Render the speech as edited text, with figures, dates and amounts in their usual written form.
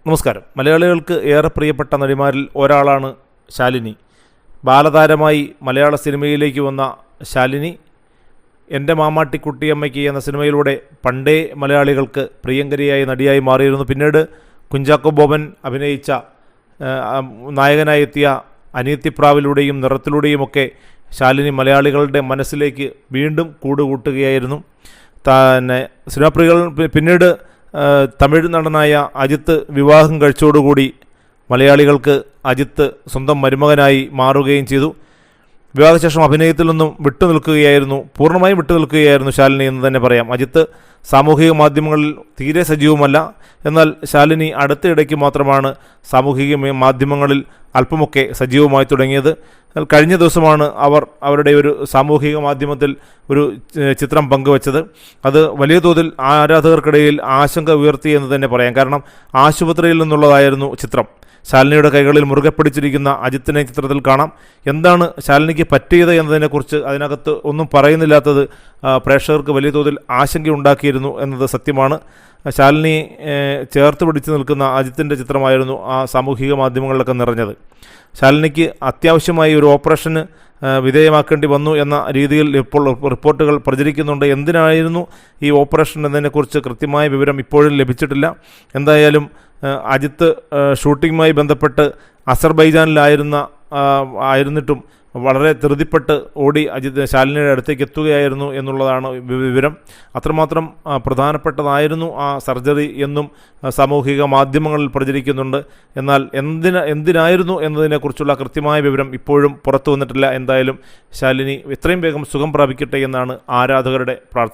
നമസ്കാരം. മലയാളികൾക്ക് ഏറെ പ്രിയപ്പെട്ട നടിമാരിൽ ഒരാളാണ് ശാലിനി. ബാലതാരമായി മലയാള സിനിമയിലേക്ക് വന്ന ശാലിനി എൻ്റെ മാമാട്ടിക്കുട്ടിയമ്മയ്ക്ക് എന്ന സിനിമയിലൂടെ പണ്ടേ മലയാളികൾക്ക് പ്രിയങ്കരിയായ നടിയായി മാറിയിരുന്നു. പിന്നീട് കുഞ്ചാക്കോ ബോബൻ അഭിനയിച്ച നായകനായി എത്തിയ അനിയത്തിപ്രാവിലൂടെയും നിറത്തിലൂടെയുമൊക്കെ ശാലിനി മലയാളികളുടെ മനസ്സിലേക്ക് വീണ്ടും കൂടുകൂട്ടുകയായിരുന്നു. തന്നെ സിനിമാപ്രികൾ പിന്നീട് തമിഴ് നടനായ അജിത്ത് വിവാഹം കഴിച്ചതോടുകൂടി മലയാളികൾക്ക് അജിത്ത് സ്വന്തം മരുമകനായി മാറുകയും ചെയ്തു. വിവാഹശേഷം അഭിനയത്തിൽ നിന്നും പൂർണ്ണമായും വിട്ടുനിൽക്കുകയായിരുന്നു ശാലിനി എന്ന് തന്നെ പറയാം. അജിത്ത് സാമൂഹിക മാധ്യമങ്ങളിൽ തീരെ സജീവമല്ല. എന്നാൽ ശാലിനി അടുത്തിടയ്ക്ക് മാത്രമാണ് സാമൂഹിക മാധ്യമങ്ങളിൽ അല്പമൊക്കെ സജീവമായി തുടങ്ങിയത്. കഴിഞ്ഞ ദിവസമാണ് അവരുടെ ഒരു സാമൂഹിക മാധ്യമത്തിൽ ഒരു ചിത്രം പങ്കുവച്ചത്. അത് വലിയ തോതിൽ ആരാധകർക്കിടയിൽ ആശങ്ക ഉയർത്തി എന്ന് തന്നെ പറയാം. കാരണം ആശുപത്രിയിൽ നിന്നുള്ളതായിരുന്നു ചിത്രം. ശാലിനിയുടെ കൈകളിൽ മുറുകെ പിടിച്ചിരിക്കുന്ന അജിത്തിനെ ചിത്രത്തിൽ കാണാം. എന്താണ് ശാലിനിക്ക് പറ്റിയത് എന്നതിനെക്കുറിച്ച് അതിനകത്ത് ഒന്നും പറയുന്നില്ലാത്തത് പ്രേക്ഷകർക്ക് വലിയ തോതിൽ ആശങ്കയുണ്ടാക്കിയിരുന്നു എന്നത് സത്യമാണ്. ശാലിനി ചേർത്ത് പിടിച്ചു നിൽക്കുന്ന അജിത്തിൻ്റെ ചിത്രമായിരുന്നു ആ സാമൂഹിക മാധ്യമങ്ങളിലൊക്കെ നിറഞ്ഞത്. ശാലിനിക്ക് അത്യാവശ്യമായി ഒരു ഓപ്പറേഷന് വിധേയമാക്കേണ്ടി വന്നു എന്ന രീതിയിൽ ഇപ്പോൾ റിപ്പോർട്ടുകൾ പ്രചരിക്കുന്നുണ്ട്. എന്തിനായിരുന്നു ഈ ഓപ്പറേഷൻ എന്നതിനെക്കുറിച്ച് കൃത്യമായ വിവരം ഇപ്പോഴും ലഭിച്ചിട്ടില്ല. എന്തായാലും അജിത്ത് ഷൂട്ടിങ്ങുമായി ബന്ധപ്പെട്ട് അസർബൈജാനിലായിരുന്നിട്ടും വളരെ ധൃതിപ്പെട്ട് ഓടി ശാലിനിയുടെ അടുത്തേക്ക് എത്തുകയായിരുന്നു എന്നുള്ളതാണ് വിവരം. അത്രമാത്രം പ്രധാനപ്പെട്ടതായിരുന്നു ആ സർജറി എന്നും സാമൂഹിക മാധ്യമങ്ങളിൽ പ്രചരിക്കുന്നുണ്ട്. എന്നാൽ എന്തിനായിരുന്നു എന്നതിനെക്കുറിച്ചുള്ള കൃത്യമായ വിവരം ഇപ്പോഴും പുറത്തു വന്നിട്ടില്ല. എന്തായാലും ശാലിനി എത്രയും വേഗം സുഖം പ്രാപിക്കട്ടെ എന്നാണ് ആരാധകരുടെ പ്രാർത്ഥന.